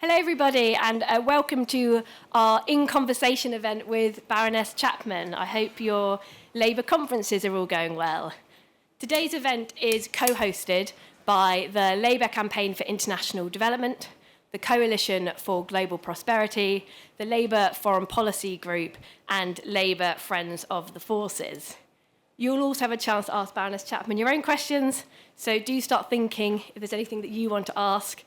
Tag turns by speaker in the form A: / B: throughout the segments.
A: Hello everybody and welcome to our In Conversation event with Baroness Chapman. I hope your Labour conferences are all going well. Today's event is co-hosted by the Labour Campaign for International Development, the Coalition for Global Prosperity, the Labour Foreign Policy Group and Labour Friends of the Forces. You'll also have a chance to ask Baroness Chapman your own questions, so do start thinking if there's anything that you want to ask.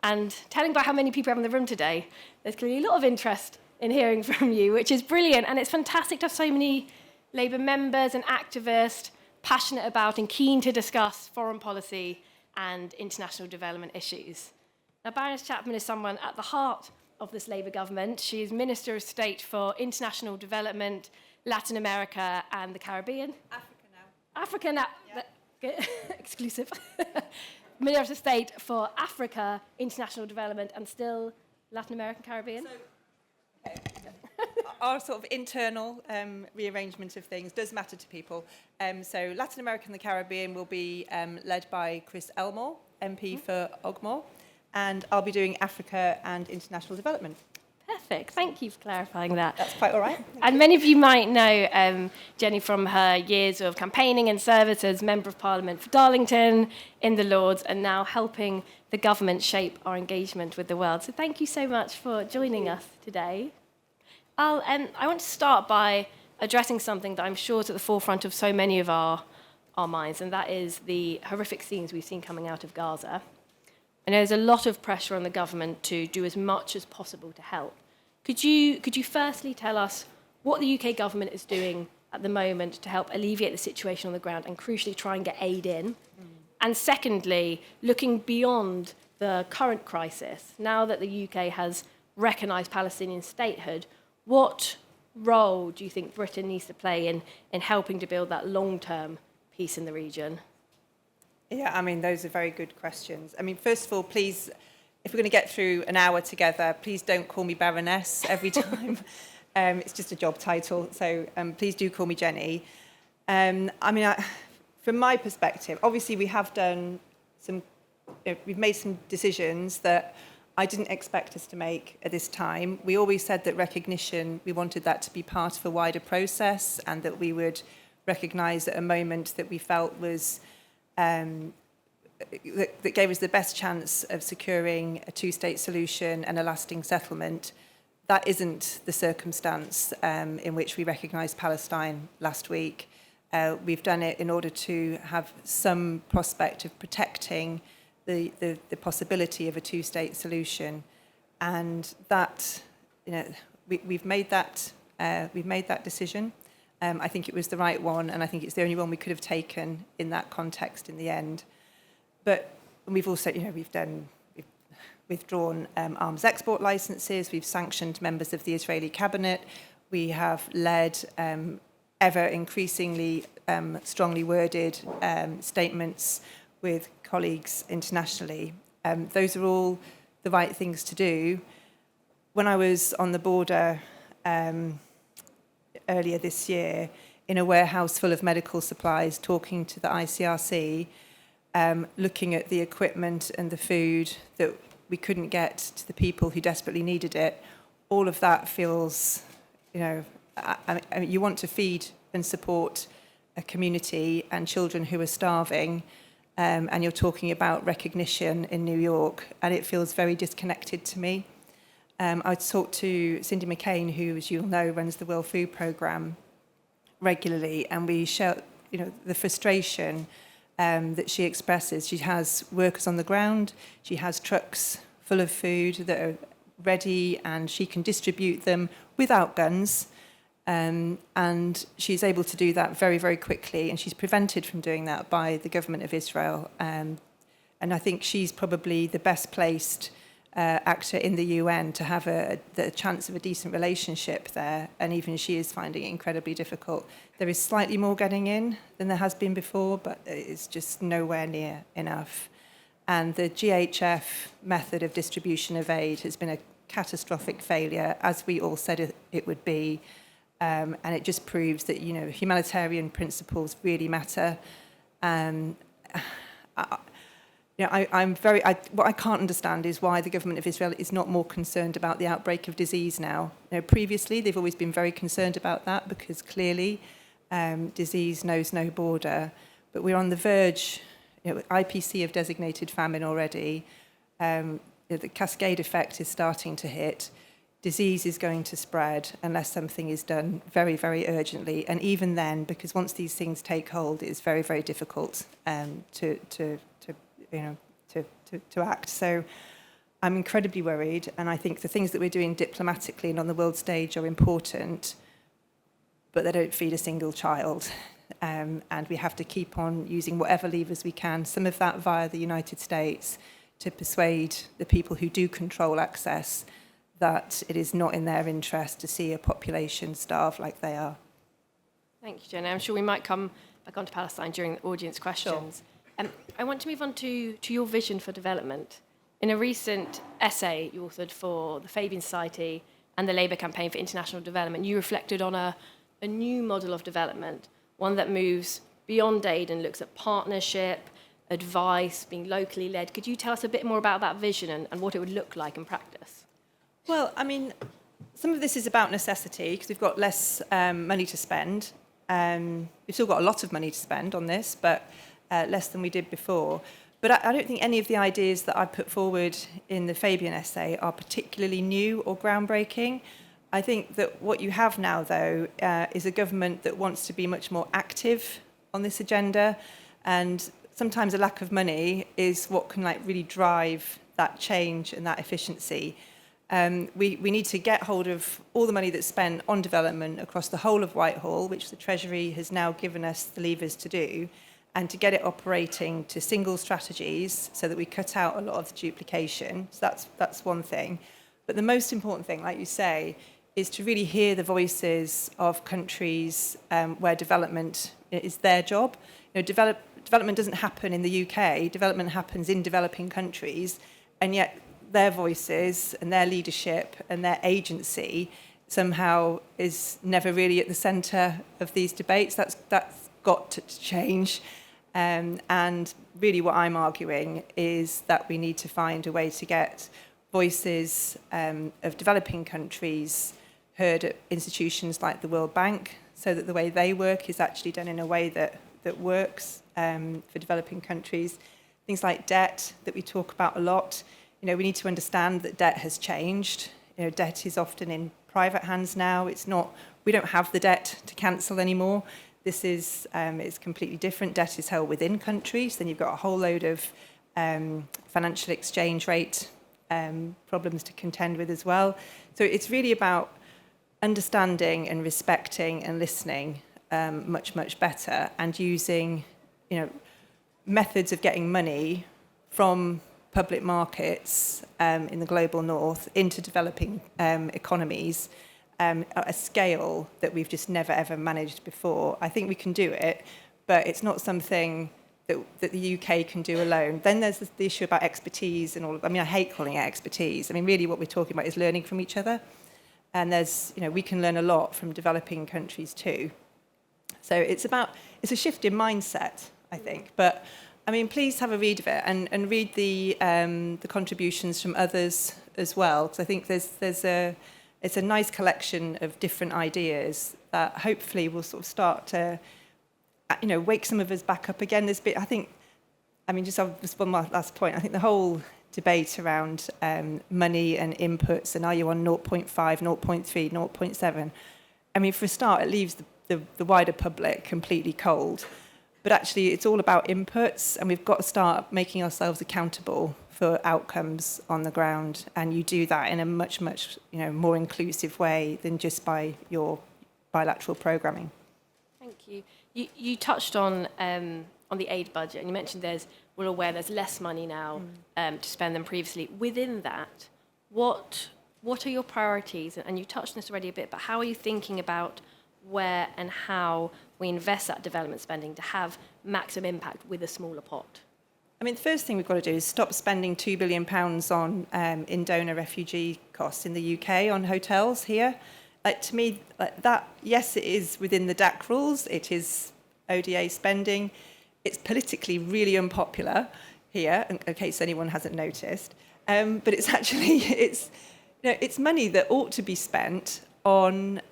A: And telling about how many people are in the room today, there's clearly a lot of interest in hearing from you, which is brilliant. And it's fantastic to have so many Labour members and activists passionate about and keen to discuss foreign policy and international development issues. Now, Baroness Chapman is someone at the heart of this Labour government. She is Minister of State for International Development, Latin America and the Caribbean. Africa now. Yeah. Exclusive. Minister of State for Africa, International Development, and still Latin American, Caribbean?
B: Our sort of internal rearrangement of things does matter to people. So Latin America and the Caribbean will be led by Chris Elmore, MP for Ogmore, and I'll be doing Africa and International Development.
A: Perfect. Thank you for clarifying that.
B: That's quite all right.
A: And many of you might know Jenny from her years of campaigning and service as Member of Parliament for Darlington in the Lords and now helping the government shape our engagement with the world. So thank you so much for joining us today. I want to start by addressing something that I'm sure is at the forefront of so many of our minds, and that is the horrific scenes we've seen coming out of Gaza. I know there's a lot of pressure on the government to do as much as possible to help. Could you firstly tell us what the UK government is doing at the moment to help alleviate the situation on the ground and crucially try and get aid in? And secondly, looking beyond the current crisis, now that the UK has recognised Palestinian statehood, what role do you think Britain needs to play in helping to build that long-term peace in the region?
B: Yeah, I mean, those are very good questions. I mean, first of all, please, if we're going to get through an hour together, please don't call me Baroness every time. It's just a job title, so please do call me Jenny. From my perspective, obviously we have done we've made some decisions that I didn't expect us to make at this time. We always said that recognition, we wanted that to be part of a wider process and that we would recognise at a moment that we felt was that gave us the best chance of securing a two-state solution and a lasting settlement. That isn't the circumstance in which we recognised Palestine last week. We've done it in order to have some prospect of protecting the possibility of a two-state solution, and that we've made that decision. I think it was the right one, and I think it's the only one we could have taken in that context in the end. But we've also, we've withdrawn arms export licenses, we've sanctioned members of the Israeli cabinet, we have led ever increasingly strongly worded statements with colleagues internationally. Those are all the right things to do. When I was on the border earlier this year in a warehouse full of medical supplies, talking to the ICRC, looking at the equipment and the food that we couldn't get to the people who desperately needed it, all of that feels, you want to feed and support a community and children who are starving, and you're talking about recognition in New York, and it feels very disconnected to me. I talked to Cindy McCain, who, as you'll know, runs the World Food Programme regularly, and we share, the frustration that she expresses. She has workers on the ground, she has trucks full of food that are ready, and she can distribute them without guns, and she's able to do that very, very quickly, and she's prevented from doing that by the government of Israel. And I think she's probably the best placed actor in the UN to have the chance of a decent relationship there, and even she is finding it incredibly difficult. There is slightly more getting in than there has been before, but it's just nowhere near enough. And the GHF method of distribution of aid has been a catastrophic failure, as we all said it would be, and it just proves that humanitarian principles really matter. What I can't understand is why the government of Israel is not more concerned about the outbreak of disease now. Previously, they've always been very concerned about that because clearly disease knows no border. But we're on the verge. IPC have designated famine already. The cascade effect is starting to hit. Disease is going to spread unless something is done very, very urgently. And even then, because once these things take hold, it's very, very difficult to act. So I'm incredibly worried, and I think the things that we're doing diplomatically and on the world stage are important, but they don't feed a single child. And we have to keep on using whatever levers we can, some of that via the United States, to persuade the people who do control access that it is not in their interest to see a population starve like they are.
A: Thank you, Jenna. I'm sure we might come back onto Palestine during the audience questions. Sure. I want to move on to your vision for development. In a recent essay you authored for the Fabian Society and the Labour Campaign for International Development, you reflected on a new model of development, one that moves beyond aid and looks at partnership, advice, being locally led. Could you tell us a bit more about that vision and what it would look like in practice?
B: Well, I mean, some of this is about necessity because we've got less money to spend. We've still got a lot of money to spend on this, but less than we did before. But I don't think any of the ideas that I put forward in the Fabian essay are particularly new or groundbreaking. I think that what you have now, though, is a government that wants to be much more active on this agenda. And sometimes a lack of money is what can really drive that change and that efficiency. We need to get hold of all the money that's spent on development across the whole of Whitehall, which the Treasury has now given us the levers to do, and to get it operating to single strategies so that we cut out a lot of the duplication. So that's one thing. But the most important thing, like you say, is to really hear the voices of countries where development is their job. Development doesn't happen in the UK. Development happens in developing countries, and yet their voices and their leadership and their agency somehow is never really at the centre of these debates. That's got to change. And really what I'm arguing is that we need to find a way to get voices of developing countries heard at institutions like the World Bank, so that the way they work is actually done in a way that works for developing countries. Things like debt that we talk about a lot. We need to understand that debt has changed. Debt is often in private hands now. We don't have the debt to cancel anymore. This is it's completely different. Debt is held within countries. Then you've got a whole load of financial exchange rate problems to contend with as well. So it's really about understanding and respecting and listening much, much better, and using methods of getting money from public markets in the global north into developing economies at a scale that we've just never ever managed before. I think we can do it, but it's not something that the UK can do alone. Then there's the issue about expertise and all of. I hate calling it expertise. Really what we're talking about is learning from each other, and we can learn a lot from developing countries too. So it's a shift in mindset, I think, but. Please have a read of it and read the contributions from others as well, because I think it's a nice collection of different ideas that hopefully will sort of start to, wake some of us back up again. Just one last point. I think the whole debate around money and inputs and are you on 0.5, 0.3, 0.7, for a start, it leaves the wider public completely cold. But actually, it's all about inputs, and we've got to start making ourselves accountable for outcomes on the ground. And you do that in a much, much more inclusive way than just by your bilateral programming.
A: Thank you. You touched on the aid budget, and you mentioned we're aware there's less money now to spend than previously. Within that, what are your priorities? And you touched on this already a bit, but how are you thinking about where and how we invest that development spending to have maximum impact with a smaller pot?
B: The first thing we've got to do is stop spending £2 billion on in donor refugee costs in the UK on hotels here. To me, that, yes, it is within the DAC rules. It is ODA spending. It's politically really unpopular here, in case anyone hasn't noticed. But it's actually, it's money that ought to be spent on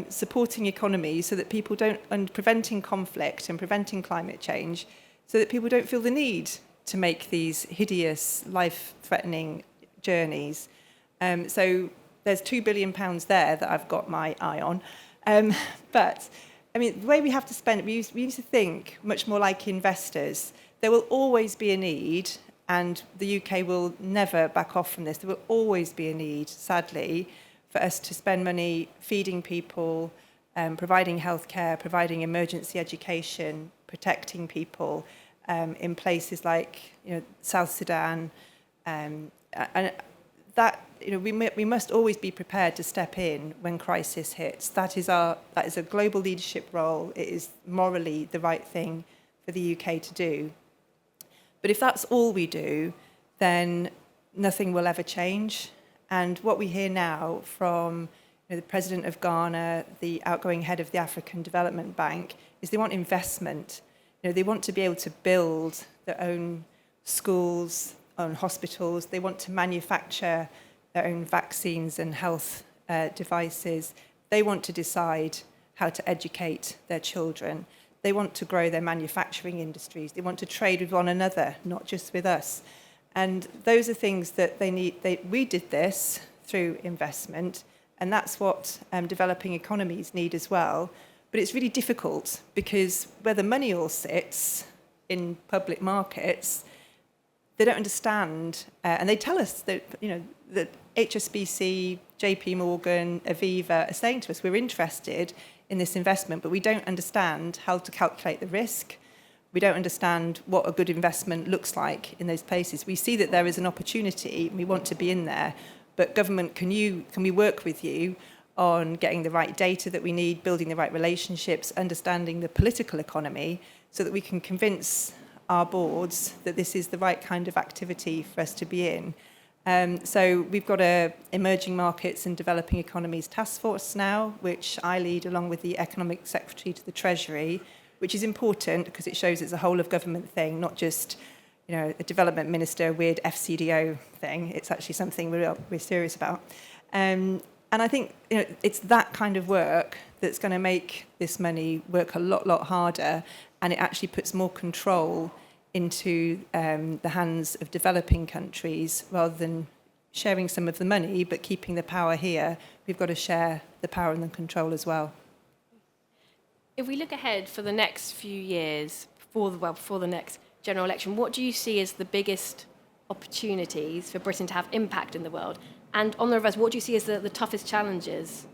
B: supporting economies so that people don't, and preventing conflict and preventing climate change, so that people don't feel the need to make these hideous, life-threatening journeys. So there's £2 billion there that I've got my eye on. But, I mean, the way we have to spend it, we need to think much more like investors. There will always be a need, and the UK will never back off from this. There will always be a need, sadly, for us to spend money feeding people, providing healthcare, providing emergency education, protecting people in places like South Sudan, and that we must always be prepared to step in when crisis hits. That is a global leadership role. It is morally the right thing for the UK to do. But if that's all we do, then nothing will ever change. And what we hear now from the President of Ghana, the outgoing head of the African Development Bank, is they want investment. They want to be able to build their own schools, own hospitals. They want to manufacture their own vaccines and health devices. They want to decide how to educate their children. They want to grow their manufacturing industries. They want to trade with one another, not just with us. And those are things that they need. We did this through investment, and that's what developing economies need as well. But it's really difficult because where the money all sits in public markets, they don't understand, and they tell us that that HSBC, JP Morgan, Aviva are saying to us, we're interested in this investment, but we don't understand how to calculate the risk. We don't understand what a good investment looks like in those places. We see that there is an opportunity, and we want to be in there, but government, can we work with you on getting the right data that we need, building the right relationships, understanding the political economy, so that we can convince our boards that this is the right kind of activity for us to be in. So we've got a Emerging Markets and Developing Economies Task Force now, which I lead along with the Economic Secretary to the Treasury, which is important because it shows it's a whole of government thing, not just a development minister, weird FCDO thing. It's actually something we're serious about. And I think it's that kind of work that's going to make this money work a lot harder, and it actually puts more control into the hands of developing countries rather than sharing some of the money, but keeping the power here. We've got to share the power and the control as well.
A: If we look ahead for the next few years, before the next general election, what do you see as the biggest opportunities for Britain to have impact in the world? And on the reverse, what do you see as the toughest challenges?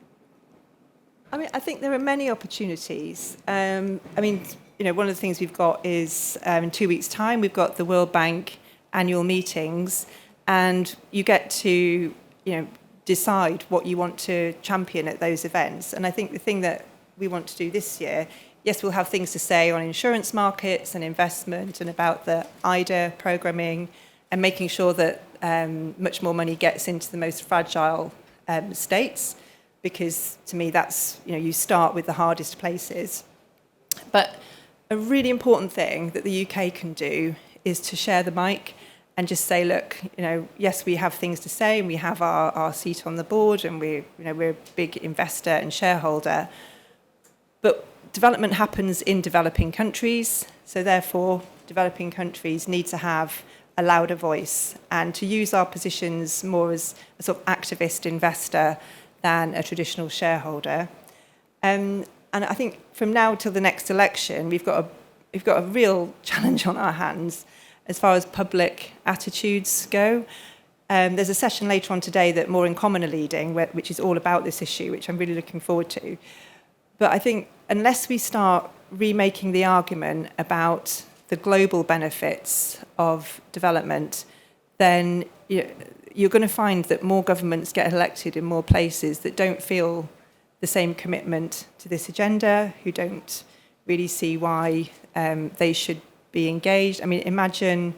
B: I think there are many opportunities. One of the things we've got is in 2 weeks' time, we've got the World Bank annual meetings, and you get to, decide what you want to champion at those events. And I think the thing that we want to do this year, yes, we'll have things to say on insurance markets and investment and about the IDA programming and making sure that much more money gets into the most fragile states, because to me that's, you start with the hardest places. But a really important thing that the UK can do is to share the mic and just say, look, yes, we have things to say and we have our seat on the board and we're a big investor and shareholder, but development happens in developing countries, so therefore developing countries need to have a louder voice and to use our positions more as a sort of activist investor than a traditional shareholder. And I think from now till the next election, we've got a real challenge on our hands as far as public attitudes go. There's a session later on today that More in Common are leading, which is all about this issue, which I'm really looking forward to. But I think unless we start remaking the argument about the global benefits of development, then you're going to find that more governments get elected in more places that don't feel the same commitment to this agenda, who don't really see why they should be engaged. Imagine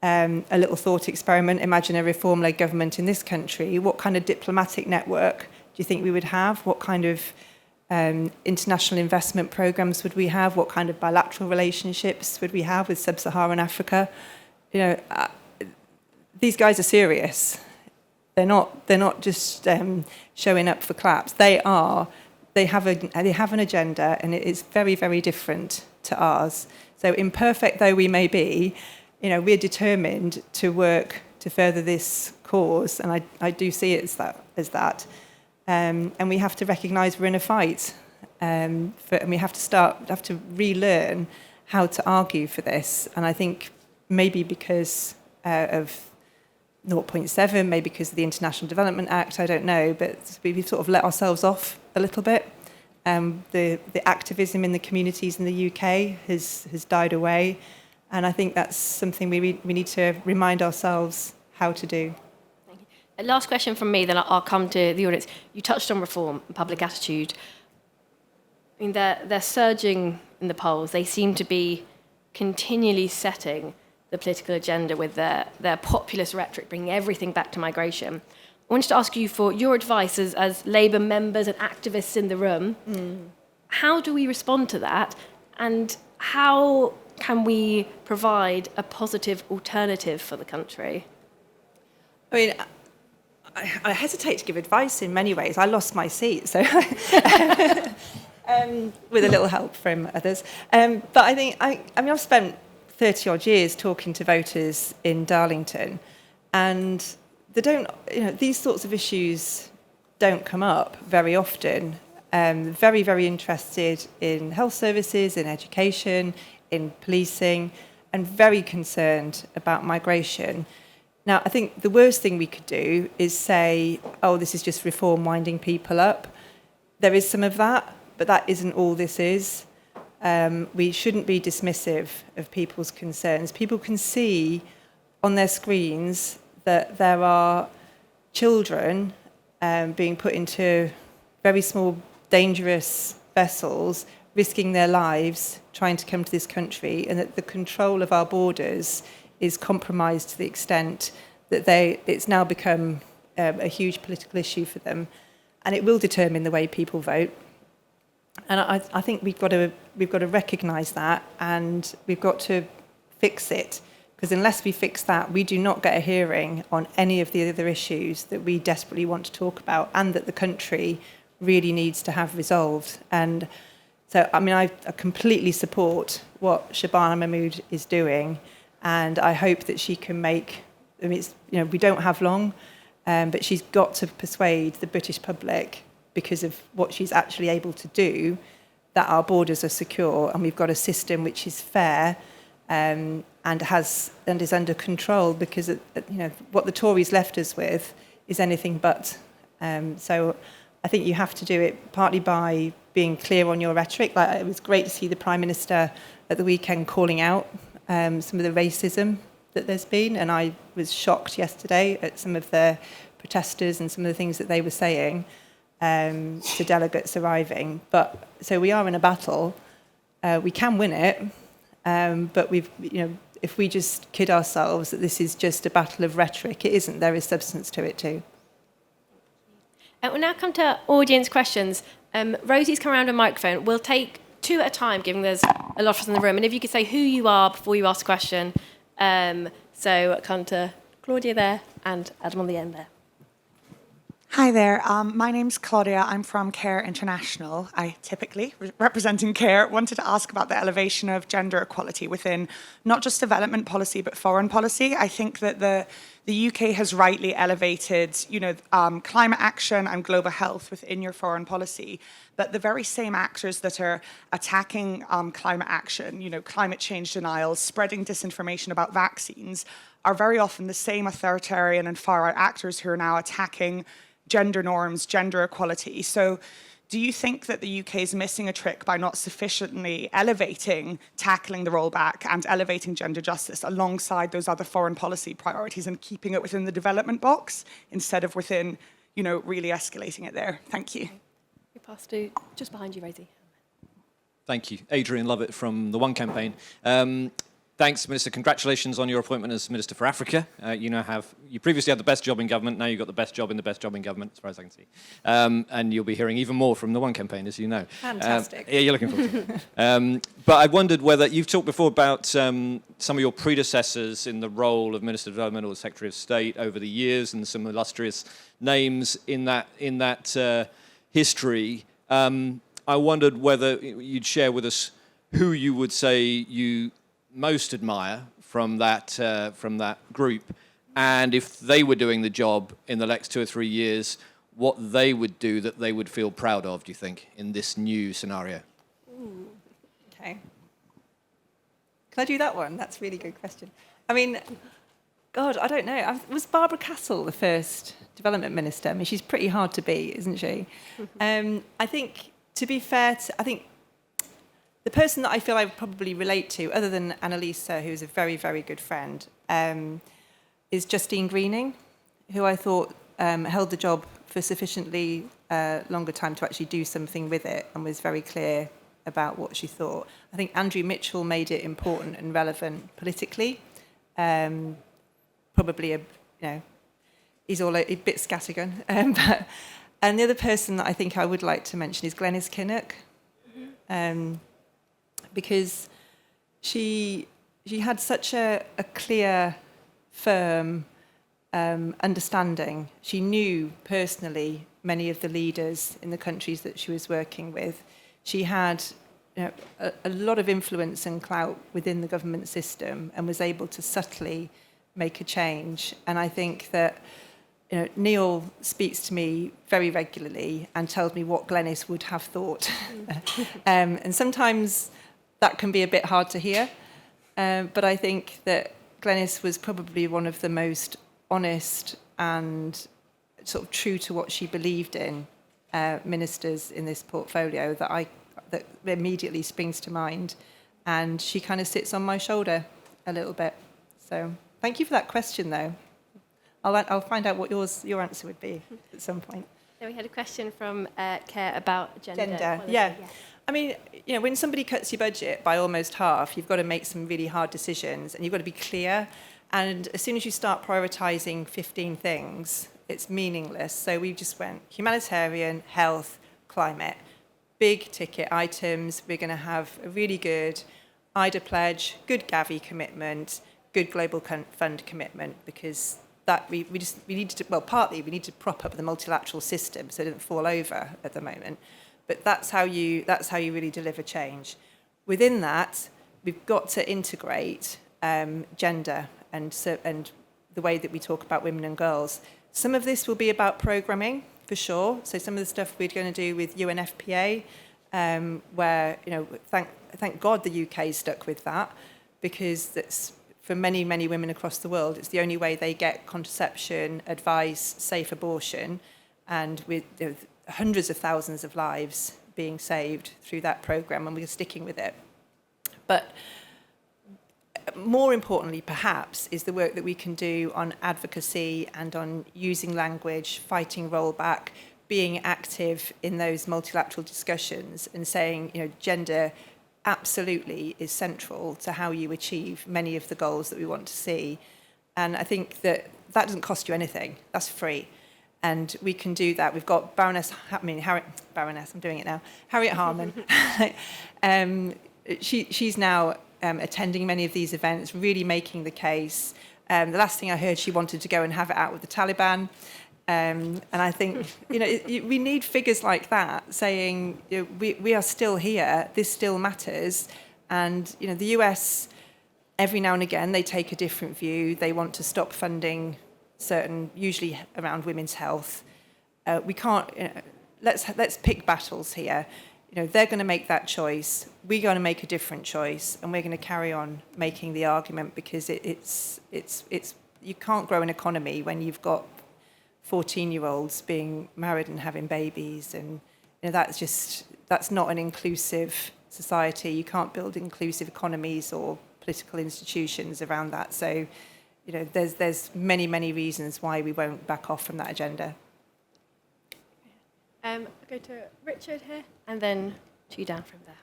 B: a little thought experiment. Imagine a reform-led government in this country. What kind of diplomatic network do you think we would have? What kind of international investment programs would we have? What kind of bilateral relationships would we have with sub-Saharan Africa? you know, these guys are serious. They're not just showing up for claps. They have an agenda, and it is very, very different to ours. So imperfect though we may be, you know, we're determined to work to further this cause, and I do see it as that. And we have to recognise we're in a fight, and we have to relearn how to argue for this. And I think maybe because of 0.7, maybe because of the International Development Act, I don't know, but we've sort of let ourselves off a little bit. The activism in the communities in the UK has died away, and I think that's something we need to remind ourselves how to do.
A: Thank you. A last question from me, then I'll come to the audience. You touched on reform and public attitude. I mean, they're surging in the polls. They seem to be continually setting the political agenda with their populist rhetoric, bringing everything back to migration. I wanted to ask you for your advice as Labour members and activists in the room. How do we respond to that, and how can we provide a positive alternative for the country?
B: I mean, I hesitate to give advice in many ways. I lost my seat, so with a little help from others. But I think I've spent 30 odd years talking to voters in Darlington, and these sorts of issues don't come up very often. Very, very interested in health services, in education, in policing, and very concerned about migration. Now, I think the worst thing we could do is say, oh, this is just reform winding people up. There is some of that, but that isn't all this is. We shouldn't be dismissive of people's concerns. People can see on their screens that there are children being put into very small, dangerous vessels, risking their lives, trying to come to this country, and that the control of our borders is compromised to the extent that it's now become a huge political issue for them, and it will determine the way people vote. And I think we've got to recognise that, and we've got to fix it, because unless we fix that, we do not get a hearing on any of the other issues that we desperately want to talk about and that the country really needs to have resolved. And so, I mean, I completely support what Shabana Mahmood is doing, and I hope that she can make. I mean, we don't have long, but she's got to persuade the British public, because of what she's actually able to do, that our borders are secure and we've got a system which is fair and is under control. Because what the Tories left us with is anything but. So I think you have to do it partly by being clear on your rhetoric. Like, it was great to see the Prime Minister at the weekend calling out some of the racism that there's been, and I was shocked yesterday at some of the protesters and some of the things that they were saying to delegates arriving. But so we are in a battle. We can win it, but if we just kid ourselves that this is just a battle of rhetoric, it isn't. There is substance to it too.
A: We'll now come to audience questions. Rosie's come around a microphone. We'll take two at a time, given there's a lot of us in the room. And if you could say who you are before you ask a question. So come to Claudia there and Adam on the end there.
C: Hi there, my name's Claudia. I'm from Care International. I typically, representing Care, wanted to ask about the elevation of gender equality within not just development policy, but foreign policy. I think that the UK has rightly elevated, climate action and global health within your foreign policy. But the very same actors that are attacking climate action, climate change denials, spreading disinformation about vaccines, are very often the same authoritarian and far-right actors who are now attacking gender norms, gender equality. So do you think that the UK is missing a trick by not sufficiently elevating, tackling the rollback and elevating gender justice alongside those other foreign policy priorities and keeping it within the development box instead of within, really escalating it there? Thank you.
A: We pass to just behind you, Rosie.
D: Thank you. Adrian Lovett from the One Campaign. Thanks, Minister. Congratulations on your appointment as Minister for Africa. You previously had the best job in government. Now you've got the best job in the best job in government, as far as I can see. And you'll be hearing even more from the One campaign, as you know.
B: Fantastic.
D: Yeah, you're looking forward to it. But I wondered whether you've talked before about some of your predecessors in the role of Minister of Development or Secretary of State over the years, and some illustrious names in that history. I wondered whether you'd share with us who you would say you most admire from that group, and if they were doing the job in the next 2 or 3 years, what they would do that they would feel proud of, do you think, in this new scenario?
B: Ooh, okay. Can I do that one? That's a really good question. I mean, God, I don't know. Was Barbara Castle the first development minister? I mean, she's pretty hard to beat, isn't she? I think, to be fair, I think the person that I feel I would probably relate to, other than Annalisa, who's a very, very good friend, is Justine Greening, who I thought held the job for sufficiently longer time to actually do something with it and was very clear about what she thought. I think Andrew Mitchell made it important and relevant politically. Probably he's all a bit scattergun. And the other person that I think I would like to mention is Glenys Kinnock. Because she had such a clear, firm understanding. She knew personally many of the leaders in the countries that she was working with. She had a lot of influence and clout within the government system and was able to subtly make a change. And I think that Neil speaks to me very regularly and tells me what Glenys would have thought. And sometimes that can be a bit hard to hear, but I think that Glenys was probably one of the most honest and sort of true to what she believed in ministers in this portfolio that immediately springs to mind, and she kind of sits on my shoulder a little bit. So thank you for that question, though. I'll find out what your answer would be at some point.
A: Then we had a question from Care about gender.
B: Yeah. I mean, when somebody cuts your budget by almost half, you've got to make some really hard decisions, and you've got to be clear. And as soon as you start prioritising 15 things, it's meaningless. So we just went humanitarian, health, climate, big ticket items. We're going to have a really good IDA pledge, good Gavi commitment, good Global Fund commitment, because that we need to, well, partly we need to prop up the multilateral system so it doesn't fall over at the moment. But that's how you really deliver change. Within that, we've got to integrate gender and the way that we talk about women and girls. Some of this will be about programming, for sure. So some of the stuff we're going to do with UNFPA, where thank God the UK stuck with that, because that's, for many, many women across the world, it's the only way they get contraception, advice, safe abortion, and with hundreds of thousands of lives being saved through that programme, and we're sticking with it. But more importantly, perhaps, is the work that we can do on advocacy and on using language, fighting rollback, being active in those multilateral discussions and saying, gender absolutely is central to how you achieve many of the goals that we want to see. And I think that doesn't cost you anything. That's free. And we can do that. We've got Baroness, I'm doing it now, Harriet Harman. She's now attending many of these events, really making the case. The last thing I heard, she wanted to go and have it out with the Taliban. And I think, we need figures like that saying, we are still here, this still matters. And, the US, every now and again, they take a different view. They want to stop funding certain, usually around women's health. We can't, let's pick battles here. They're going to make that choice. We're going to make a different choice, and we're going to carry on making the argument, because it's you can't grow an economy when you've got 14-year-olds being married and having babies, and that's not an inclusive society. You can't build inclusive economies or political institutions around that. So, there's many, many reasons why we won't back off from that agenda.
A: I'll go to Richard here, and then 2 down from there.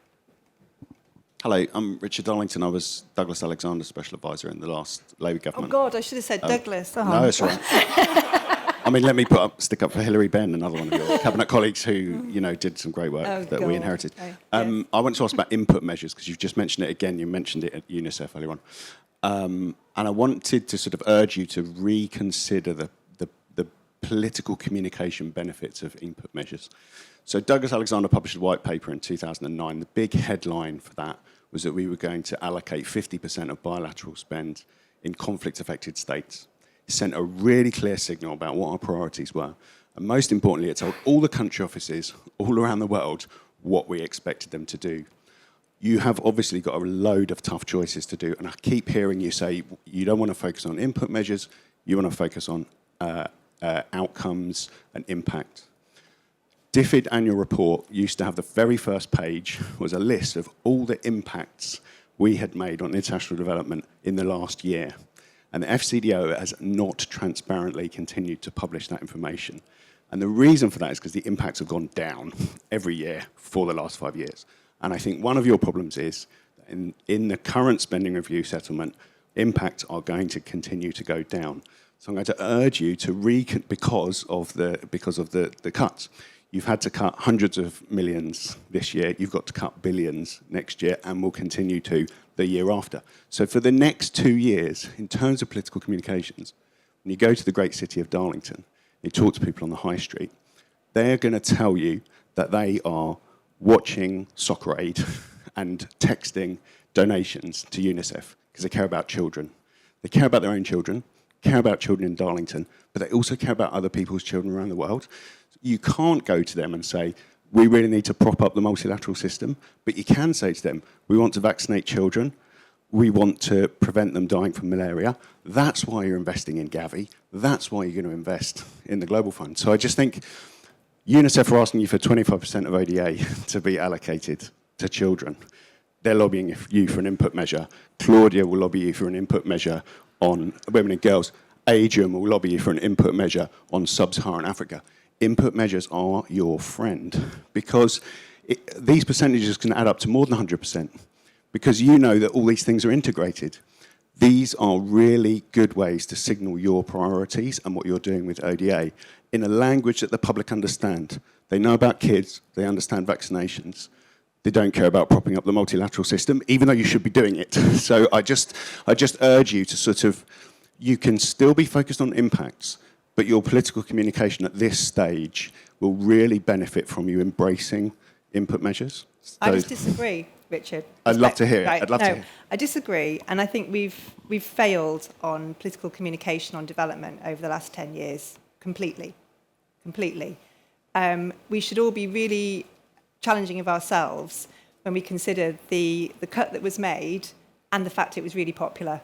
E: Hello, I'm Richard Darlington. I was Douglas Alexander's Special Advisor in the last Labour
B: Oh,
E: government.
B: God, I should have said Douglas. Oh.
E: No, it's all right. I mean, let me stick up for Hilary Benn, another one of your cabinet colleagues who, did some great work that we
B: God.
E: inherited.
B: Okay,
E: I want to ask about input measures, because you've just mentioned it again. You mentioned it at UNICEF earlier on. And I wanted to sort of urge you to reconsider the political communication benefits of input measures. So Douglas Alexander published a white paper in 2009. The big headline for that was that we were going to allocate 50% of bilateral spend in conflict-affected states. It sent a really clear signal about what our priorities were. And most importantly, it told all the country offices all around the world what we expected them to do. You have obviously got a load of tough choices to do, and I keep hearing you say you don't want to focus on input measures, you want to focus on outcomes and impact. DFID annual report used to have the very first page was a list of all the impacts we had made on international development in the last year. And the FCDO has not transparently continued to publish that information. And the reason for that is because the impacts have gone down every year for the last 5 years. And I think one of your problems is in the current spending review settlement, impacts are going to continue to go down. So I'm going to urge you to because of the cuts. You've had to cut hundreds of millions this year. You've got to cut billions next year, and will continue to the year after. So for the next 2 years, in terms of political communications, when you go to the great city of Darlington, you talk to people on the high street, they're going to tell you that they are watching Soccer Aid and texting donations to UNICEF because they care about children. They care about their own children, care about children in Darlington, but they also care about other people's children around the world. You can't go to them and say, we really need to prop up the multilateral system, but you can say to them, we want to vaccinate children, we want to prevent them dying from malaria. That's why you're investing in Gavi. That's why you're going to invest in the Global Fund. So I just think UNICEF are asking you for 25% of ODA to be allocated to children. They're lobbying you for an input measure. Claudia will lobby you for an input measure on women and girls. Adrian will lobby you for an input measure on sub-Saharan Africa. Input measures are your friend because these percentages can add up to more than 100% because you know that all these things are integrated. These are really good ways to signal your priorities and what you're doing with ODA in a language that the public understand. They know about kids, they understand vaccinations. They don't care about propping up the multilateral system, even though you should be doing it. So I just urge you to sort of, you can still be focused on impacts, but your political communication at this stage will really benefit from you embracing input measures.
B: I just disagree, Richard.
E: I'd love to hear it.
B: Right.
E: I'd love to hear.
B: I disagree, and I think we've failed on political communication on development over the last 10 years, completely. We should all be really challenging of ourselves when we consider the cut that was made and the fact it was really popular.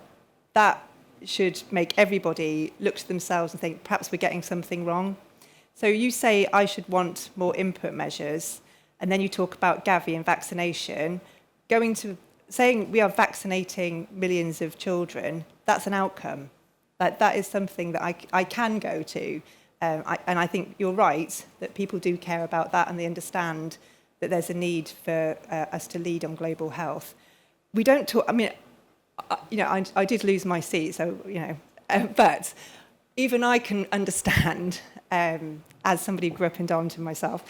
B: That should make everybody look to themselves and think, perhaps we're getting something wrong. So you say I should want more input measures, and then you talk about Gavi and vaccination. Saying we are vaccinating millions of children, that's an outcome. That is something that I can go to. And I think you're right that people do care about that and they understand that there's a need for us to lead on global health. We don't talk, I did lose my seat, so, but even I can understand, as somebody who grew up in Darlington myself,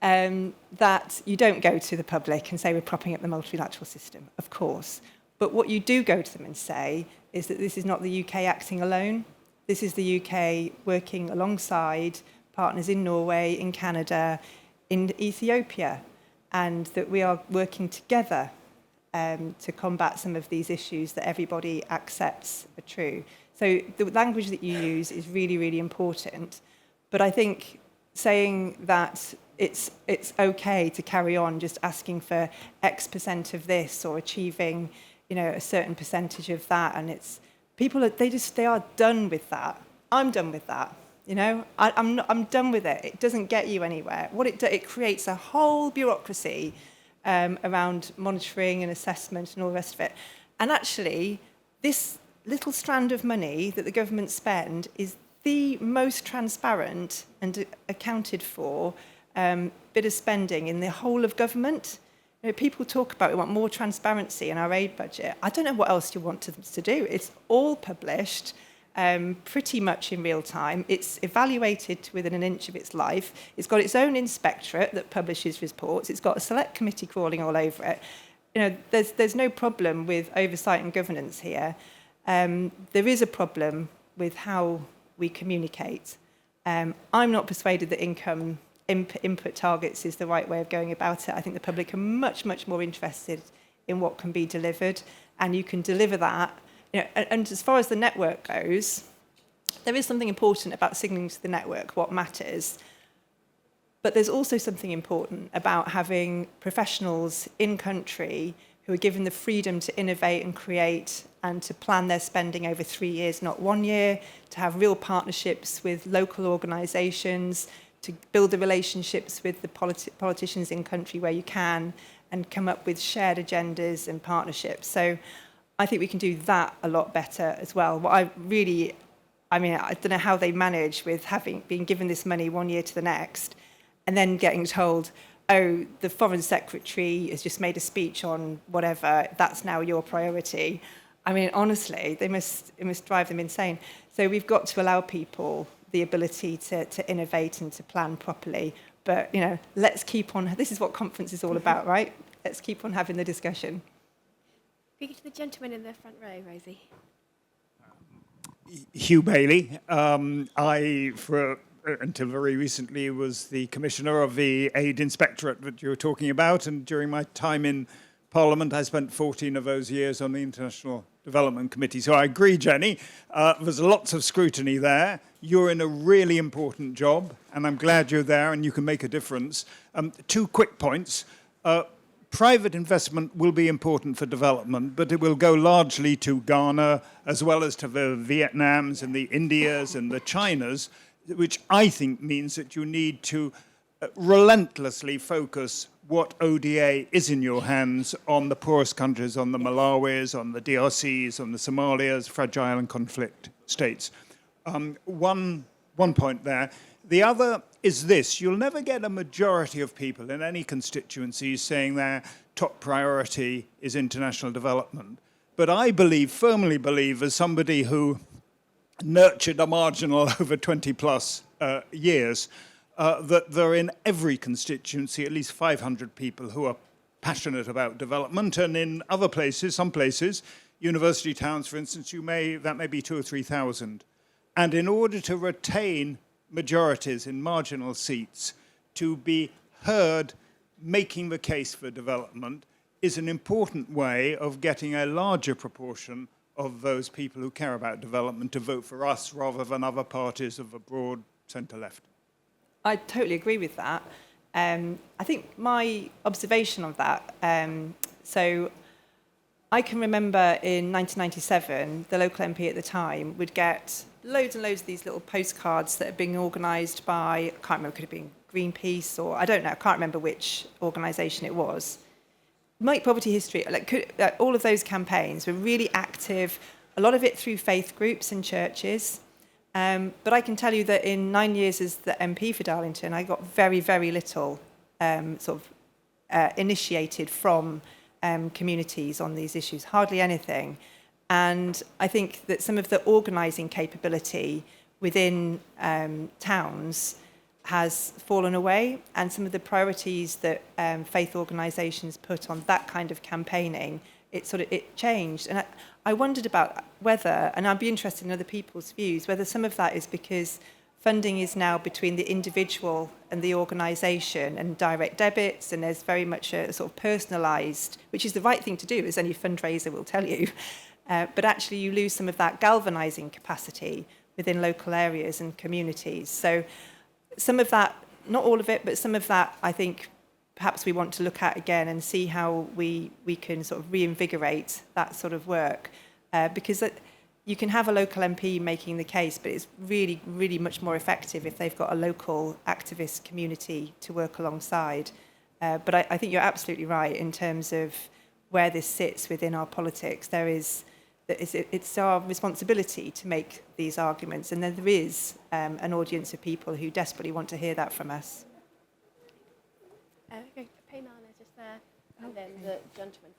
B: that you don't go to the public and say we're propping up the multilateral system, of course. But what you do go to them and say is that this is not the UK acting alone. This is the UK working alongside partners in Norway, in Canada, in Ethiopia, and that we are working together to combat some of these issues that everybody accepts are true. So the language that you use is really, really important. But I think saying that it's okay to carry on just asking for X percent of this or achieving, a certain percentage of that, and it's they are done with that. I'm done with that. I'm done with it. It doesn't get you anywhere. It creates a whole bureaucracy around monitoring and assessment and all the rest of it. And actually, this little strand of money that the government spend is the most transparent and accounted for bit of spending in the whole of government. people talk about we want more transparency in our aid budget. I don't know what else you want us to do. It's all published pretty much in real time. It's evaluated within an inch of its life. It's got its own inspectorate that publishes reports. It's got a select committee crawling all over it. There's no problem with oversight and governance here. There is a problem with how we communicate. I'm not persuaded that input targets is the right way of going about it. I think the public are much, much more interested in what can be delivered, and you can deliver that. And as far as the network goes, there is something important about signalling to the network what matters, but there's also something important about having professionals in country who are given the freedom to innovate and create and to plan their spending over 3 years, not 1 year, to have real partnerships with local organisations, to build the relationships with the politicians in country where you can, and come up with shared agendas and partnerships. So I think we can do that a lot better as well. I don't know how they manage with having been given this money 1 year to the next and then getting told, oh, the Foreign Secretary has just made a speech on whatever, that's now your priority. I mean, honestly, it must drive them insane. So we've got to allow people the ability to innovate and to plan properly. But, let's keep on, this is what conference is all about, right? Let's keep on having the discussion.
A: Speaking to the gentleman in the front row, Rosie.
F: Hugh Bailey. Until very recently, was the commissioner of the Aid Inspectorate that you were talking about, and during my time in Parliament, I spent 14 of those years on the International Development Committee. So I agree, Jenny, there's lots of scrutiny there. You're in a really important job, and I'm glad you're there and you can make a difference. 2 quick points. Private investment will be important for development, but it will go largely to Ghana, as well as to the Vietnams and the Indias and the Chinas, which I think means that you need to relentlessly focus what ODA is in your hands on the poorest countries, on the Malawis, on the DRCs, on the Somalias, fragile and conflict states. One point there. The other is this. You'll never get a majority of people in any constituency saying their top priority is international development. But I firmly believe, as somebody who nurtured a marginal over 20 plus years, that there are in every constituency at least 500 people who are passionate about development, and in other places, some places, university towns, for instance, that may be 2,000 or 3,000. And in order to retain majorities in marginal seats, to be heard making the case for development is an important way of getting a larger proportion of those people who care about development to vote for us rather than other parties of a broad centre-left.
B: I totally agree with that. I think my observation of that, so I can remember in 1997, the local MP at the time would get loads and loads of these little postcards that are being organised by, I can't remember, it could have been Greenpeace or I don't know, I can't remember which organisation it was. Make Poverty History, all of those campaigns were really active, a lot of it through faith groups and churches. But I can tell you that in 9 years as the MP for Darlington, I got very, very little initiated from communities on these issues, hardly anything. And I think that some of the organising capability within towns has fallen away, and some of the priorities that faith organisations put on that kind of campaigning, it changed. And I wondered about whether, and I'd be interested in other people's views, whether some of that is because funding is now between the individual and the organisation and direct debits, and there's very much a sort of personalised, which is the right thing to do, as any fundraiser will tell you. But actually you lose some of that galvanising capacity within local areas and communities. So some of that, not all of it, but some of that, I think, perhaps we want to look at again and see how we can sort of reinvigorate that sort of work. Because you can have a local MP making the case, but it's really, really much more effective if they've got a local activist community to work alongside. But I think you're absolutely right in terms of where this sits within our politics. It's our responsibility to make these arguments, and then there is an audience of people who desperately want to hear that from us.
A: Okay, Paynana, just there. And then the gentleman.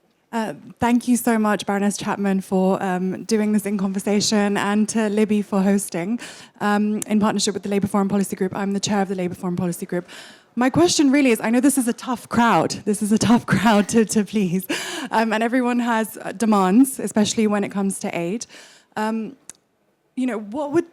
G: Thank you so much, Baroness Chapman, for doing this in conversation, and to Libby for hosting in partnership with the Labour Foreign Policy Group. I'm the chair of the Labour Foreign Policy Group. My question really is, I know this is a tough crowd. This is a tough crowd to please. And everyone has demands, especially when it comes to aid. What would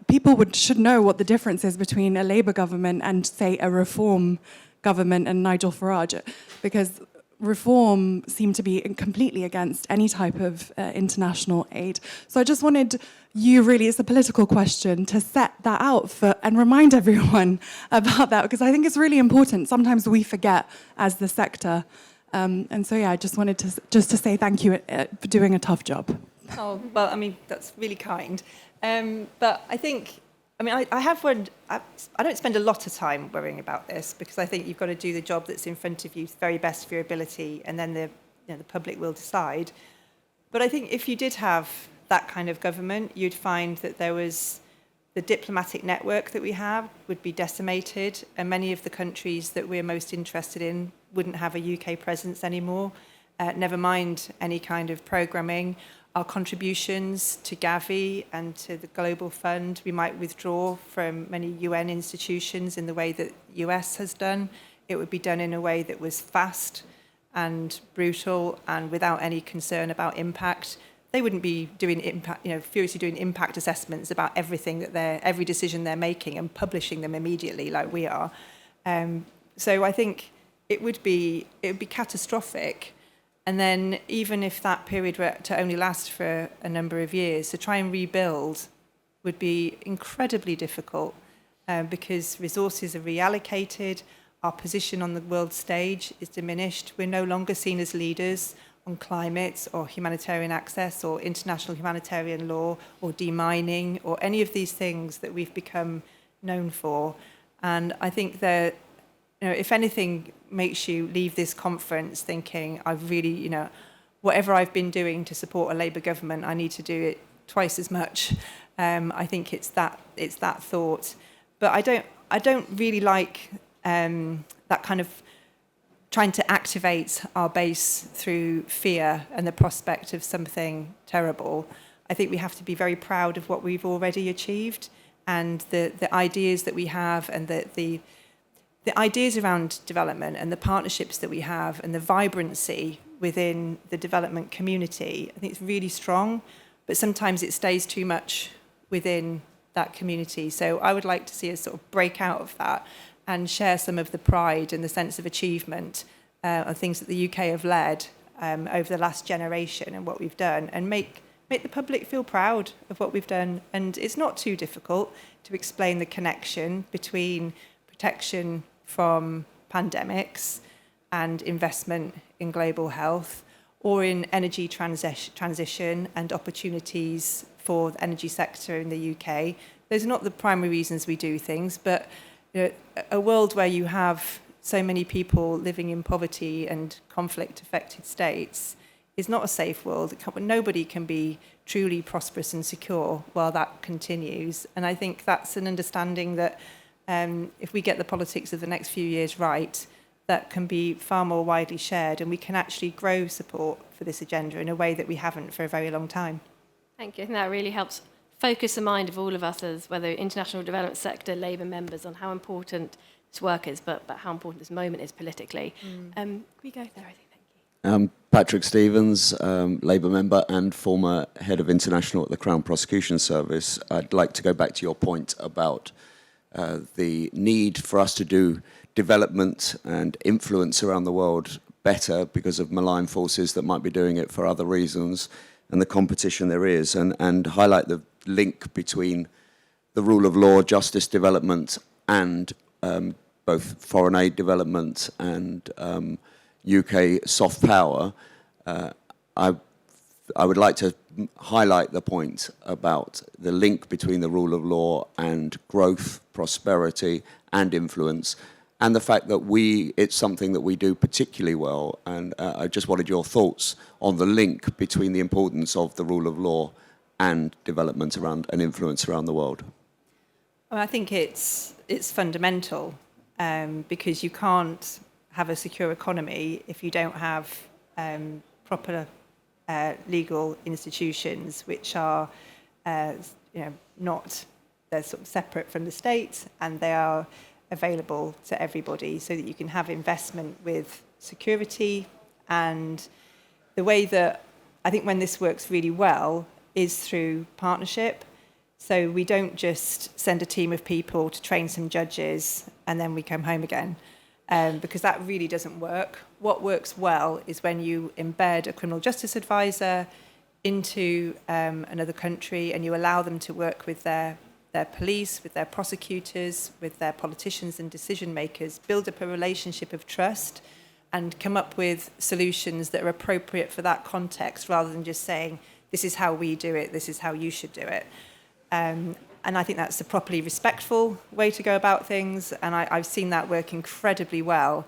G: people should know what the difference is between a Labour government and, say, a Reform government and Nigel Farage, because Reform seem to be completely against any type of international aid. So I just wanted you, really, it's a political question, to set that out and remind everyone about that, because I think it's really important. Sometimes we forget as the sector. And so, I just wanted to say thank you for doing a tough job.
B: Oh, well, I mean, that's really kind. But I think, I have worried, I don't spend a lot of time worrying about this, because I think you've got to do the job that's in front of you to the very best of your ability, and then the public will decide. But I think if you did have that kind of government, you'd find that there was the diplomatic network that we have would be decimated, and many of the countries that we're most interested in wouldn't have a UK presence anymore, never mind any kind of programming. Our contributions to Gavi and to the Global Fund, we might withdraw from many UN institutions in the way that US has done. It would be done in a way that was fast and brutal and without any concern about impact. They wouldn't be doing furiously doing impact assessments about everything every decision they're making and publishing them immediately like we are. So I think it would be catastrophic. And then even if that period were to only last for a number of years, to try and rebuild would be incredibly difficult because resources are reallocated, our position on the world stage is diminished, we're no longer seen as leaders on climate or humanitarian access or international humanitarian law or demining or any of these things that we've become known for. And I think that, if anything makes you leave this conference thinking, I've really, whatever I've been doing to support a Labour government, I need to do it twice as much. I think it's that thought. But I don't really like that kind of trying to activate our base through fear and the prospect of something terrible. I think we have to be very proud of what we've already achieved and the ideas that we have and the ideas around development and the partnerships that we have and the vibrancy within the development community. I think it's really strong, but sometimes it stays too much within that community. So I would like to see us sort of break out of that and share some of the pride and the sense of achievement of things that the UK have led over the last generation and what we've done, and make the public feel proud of what we've done. And it's not too difficult to explain the connection between protection from pandemics and investment in global health, or in energy transition and opportunities for the energy sector in the UK. Those are not the primary reasons we do things, but a world where you have so many people living in poverty and conflict-affected states is not a safe world. Nobody can be truly prosperous and secure while that continues. And I think that's an understanding that if we get the politics of the next few years right, that can be far more widely shared, and we can actually grow support for this agenda in a way that we haven't for a very long time.
A: Thank you. I think that really helps focus the mind of all of us as whether international development sector, Labour members, on how important this work is, but how important this moment is politically. Can we go there, I think? Thank you.
H: Patrick Stevens, Labour member and former head of international at the Crown Prosecution Service. I'd like to go back to your point about the need for us to do development and influence around the world better because of malign forces that might be doing it for other reasons, and the competition there is, and highlight the link between the rule of law, justice development, and both foreign aid development and UK soft power. I would like to highlight the point about the link between the rule of law and growth, prosperity, and influence, and the fact that it's something that we do particularly well. And I just wanted your thoughts on the link between the importance of the rule of law and development around and influence around the world.
B: Well, I think it's fundamental because you can't have a secure economy if you don't have proper legal institutions which are, not, they're sort of separate from the state, and they are available to everybody, so that you can have investment with security. And the way that I think when this works really well is through partnership. So we don't just send a team of people to train some judges and then we come home again, because that really doesn't work. What works well is when you embed a criminal justice advisor into another country, and you allow them to work with their police, with their prosecutors, with their politicians and decision makers, build up a relationship of trust and come up with solutions that are appropriate for that context, rather than just saying, this is how we do it, this is how you should do it. And I think that's a properly respectful way to go about things, and I've seen that work incredibly well.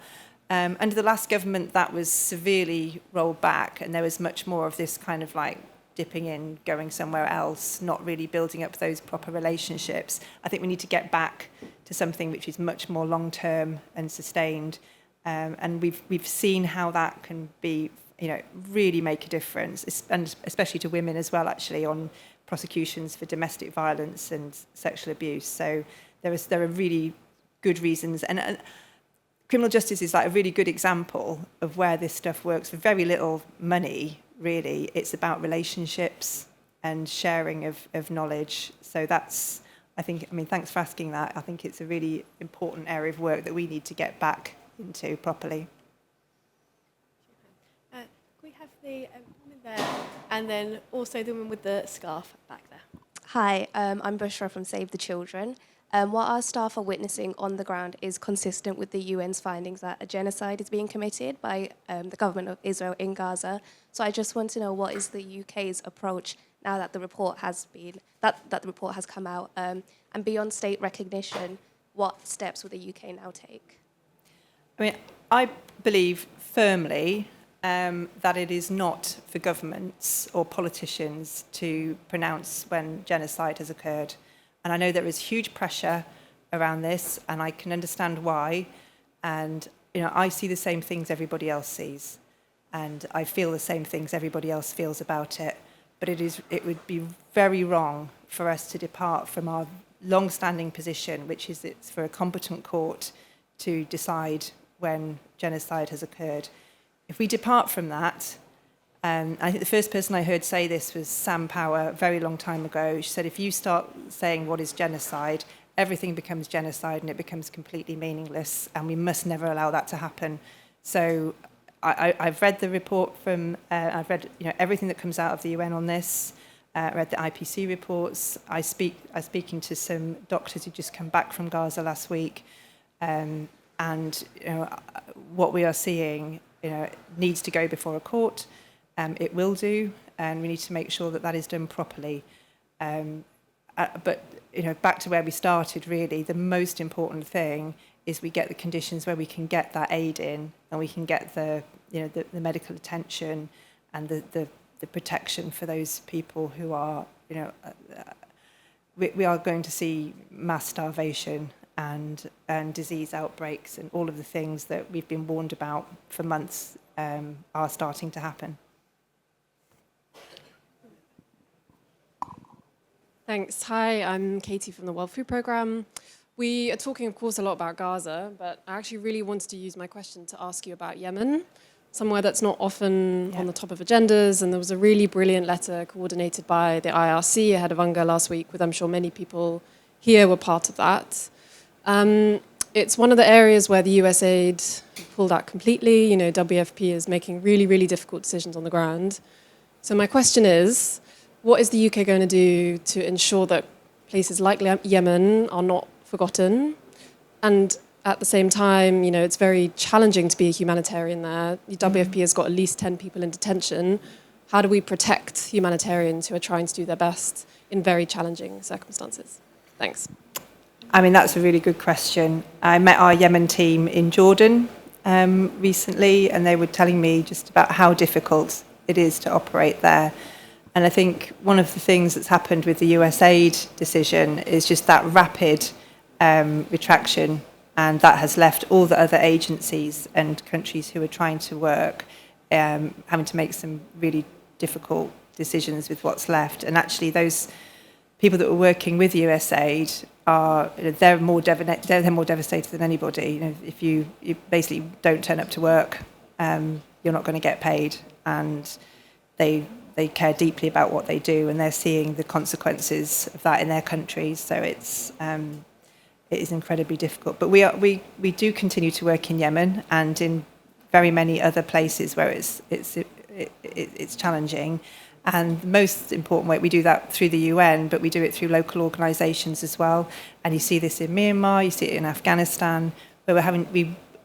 B: Under the last government, that was severely rolled back, and there was much more of this kind of like dipping in, going somewhere else, not really building up those proper relationships. I think we need to get back to something which is much more long-term and sustained. And we've seen how that can be, really make a difference, and especially to women as well, actually, on prosecutions for domestic violence and sexual abuse. So there are really good reasons, and criminal justice is like a really good example of where this stuff works for very little money. Really, it's about relationships and sharing of knowledge. So that's, thanks for asking that. I think it's a really important area of work that we need to get back into properly.
A: Can we have the woman there, and then also the woman with the scarf back there?
I: Hi, I'm Bushra from Save the Children. What our staff are witnessing on the ground is consistent with the UN's findings that a genocide is being committed by the government of Israel in Gaza. So I just want to know, what is the UK's approach now that the report has been that the report has come out, and beyond state recognition, what steps will the UK now take?
B: I believe firmly that it is not for governments or politicians to pronounce when genocide has occurred. And I know there is huge pressure around this, and I can understand why. And I see the same things everybody else sees, and I feel the same things everybody else feels about it. But it would be very wrong for us to depart from our long-standing position, which is it's for a competent court to decide when genocide has occurred. If we depart from that, I think the first person I heard say this was Sam Power a very long time ago. She said, if you start saying what is genocide, everything becomes genocide and it becomes completely meaningless, and we must never allow that to happen. So I've read the report from, I've read everything that comes out of the UN on this. I read the IPC reports. I'm speaking to some doctors who just come back from Gaza last week. And what we are seeing needs to go before a court. It will do, and we need to make sure that that is done properly. But back to where we started, really, the most important thing is we get the conditions where we can get that aid in, and we can get the medical attention and the protection for those people who are, we are going to see mass starvation and disease outbreaks, and all of the things that we've been warned about for months are starting to happen.
J: Thanks. Hi, I'm Katie from the World Food Programme. We are talking, of course, a lot about Gaza, but I actually really wanted to use my question to ask you about Yemen, somewhere that's not often on the top of agendas. And there was a really brilliant letter coordinated by the IRC ahead of UNGA last week, with I'm sure many people here were part of that. It's one of the areas where the US aid pulled out completely. WFP is making really, really difficult decisions on the ground. So my question is, what is the UK going to do to ensure that places like Yemen are not forgotten? And at the same time, it's very challenging to be a humanitarian there. The WFP has got at least 10 people in detention. How do we protect humanitarians who are trying to do their best in very challenging circumstances? Thanks.
B: That's a really good question. I met our Yemen team in Jordan recently, and they were telling me just about how difficult it is to operate there. And I think one of the things that's happened with the US aid decision is just that rapid retraction And that has left all the other agencies and countries who are trying to work having to make some really difficult decisions with what's left. And actually those people that were working with USAID they're more devastated than anybody. If you basically don't turn up to work, you're not going to get paid, and they care deeply about what they do, and they're seeing the consequences of that in their countries. So it is incredibly difficult. But we do continue to work in Yemen and in very many other places where it's challenging. And the most important way, we do that through the UN, but we do it through local organisations as well. And you see this in Myanmar, you see it in Afghanistan, where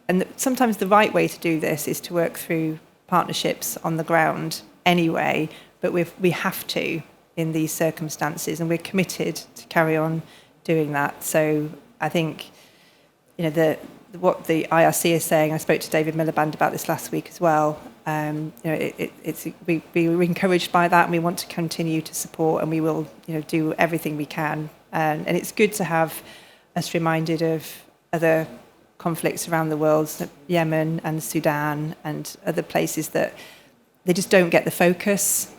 B: and sometimes the right way to do this is to work through partnerships on the ground anyway, but we have to in these circumstances, and we're committed to carry on doing that. So I think, what the IRC is saying, I spoke to David Miliband about this last week as well. We were encouraged by that, and we want to continue to support, and we will, do everything we can. And it's good to have us reminded of other conflicts around the world, Yemen and Sudan and other places that they just don't get the focus.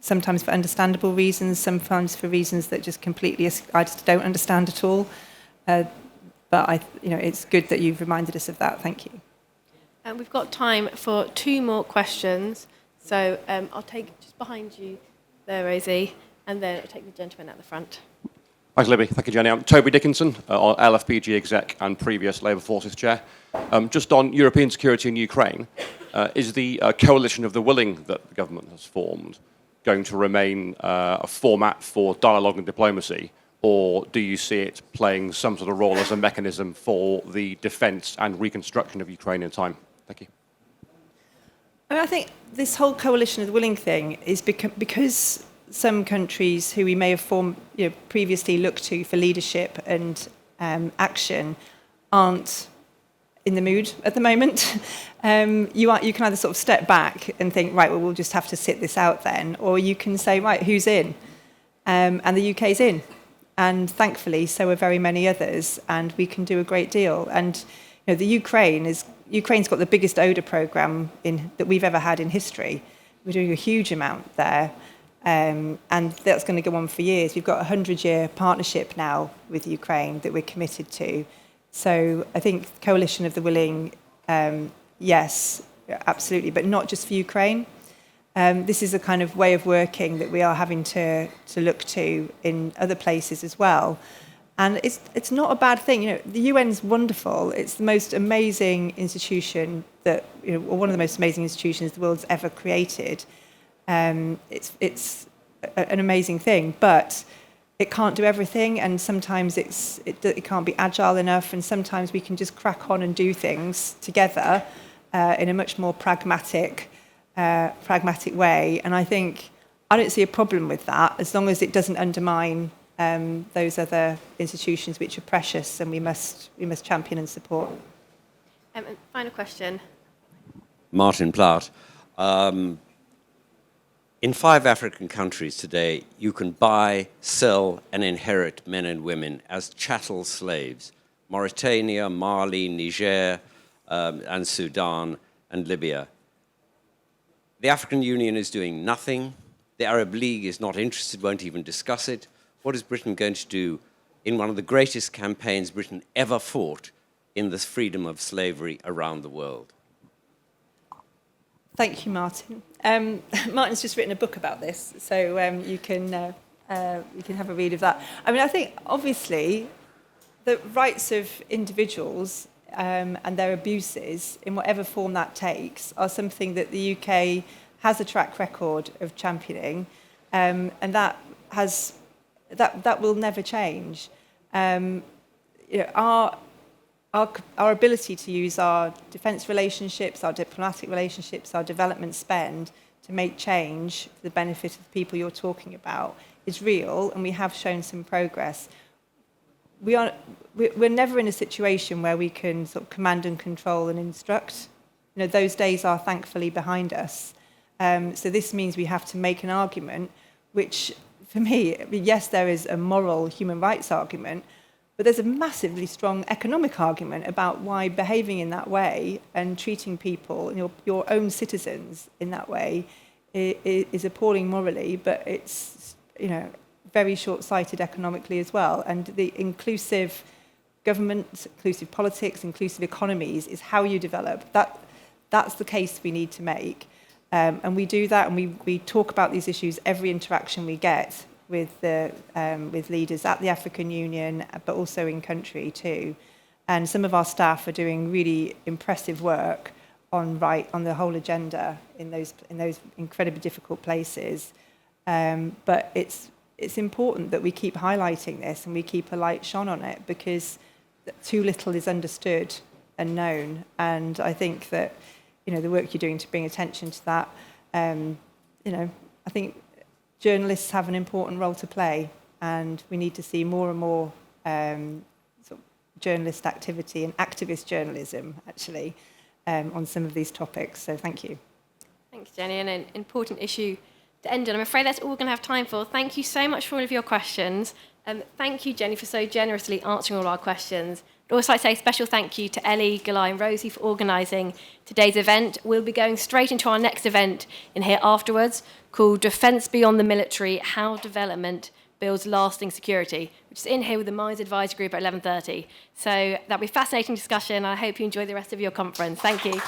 B: Sometimes for understandable reasons, sometimes for reasons that just I just don't understand at all. But it's good that you've reminded us of that. Thank you.
A: And we've got time for 2 more questions. So I'll take just behind you there, Rosie, and then I'll take the gentleman at the front.
K: Thanks, Libby. Thank you, Jenny. I'm Toby Dickinson, LFPG exec and previous Labour Forces chair. Just on European security in Ukraine, is the coalition of the willing that the government has formed going to remain a format for dialogue and diplomacy, or do you see it playing some sort of role as a mechanism for the defence and reconstruction of Ukraine in time? Thank you.
B: I think this whole coalition of the willing thing is because some countries who we may have previously looked to for leadership and action aren't in the mood at the moment. You can either sort of step back and think, right, well, we'll just have to sit this out then, or you can say, right, who's in? And the UK's in. And thankfully, so are very many others, and we can do a great deal. And the Ukraine's got the biggest ODA programme that we've ever had in history. We're doing a huge amount there, and that's going to go on for years. We've got a 100-year partnership now with Ukraine that we're committed to. So I think coalition of the willing, yes, absolutely, but not just for Ukraine. This is a kind of way of working that we are having to look to in other places as well. And it's not a bad thing. The UN's wonderful. It's the most amazing institution or one of the most amazing institutions the world's ever created. It's an amazing thing, but it can't do everything, and sometimes it can't be agile enough, and sometimes we can just crack on and do things together in a much more pragmatic way. And I don't see a problem with that as long as it doesn't undermine those other institutions which are precious and we must champion and support.
A: And final question.
L: Martin Platt. In 5 African countries today, you can buy, sell, and inherit men and women as chattel slaves. Mauritania, Mali, Niger, and Sudan, and Libya. The African Union is doing nothing. The Arab League is not interested, won't even discuss it. What is Britain going to do in one of the greatest campaigns Britain ever fought in the freedom of slavery around the world?
B: Thank you, Martin. Martin's just written a book about this, so you can have a read of that. I think, obviously, the rights of individuals and their abuses, in whatever form that takes, are something that the UK has a track record of championing, and that will never change. Our ability to use our defence relationships, our diplomatic relationships, our development spend to make change for the benefit of the people you're talking about is real, and we have shown some progress. We're never in a situation where we can sort of command and control and instruct. Those days are thankfully behind us. So this means we have to make an argument, which for me, yes, there is a moral human rights argument, But there's a massively strong economic argument about why behaving in that way and treating people, your own citizens, in that way is appalling morally, but it's very short-sighted economically as well. And the inclusive government, inclusive politics, inclusive economies is how you develop. That's the case we need to make. And we do that, and we talk about these issues every interaction we get with leaders at the African Union, but also in country too. And some of our staff are doing really impressive work on the whole agenda in those incredibly difficult places. But it's important that we keep highlighting this and we keep a light shone on it, because too little is understood and known. And I think that the work you're doing to bring attention to that, I think journalists have an important role to play, and we need to see more and more sort of journalist activity and activist journalism, actually, on some of these topics. So thank you.
A: Thanks, Jenny. And an important issue to end on. I'm afraid that's all we're going to have time for. Thank you so much for all of your questions. Thank you, Jenny, for so generously answering all our questions. I'd also like to say a special thank you to Ellie, Guy and Rosie for organising today's event. We'll be going straight into our next event in here afterwards, called Defence Beyond the Military, How Development Builds Lasting Security, which is in here with the Mines Advisory Group at 11:30. So that'll be a fascinating discussion. I hope you enjoy the rest of your conference. Thank you.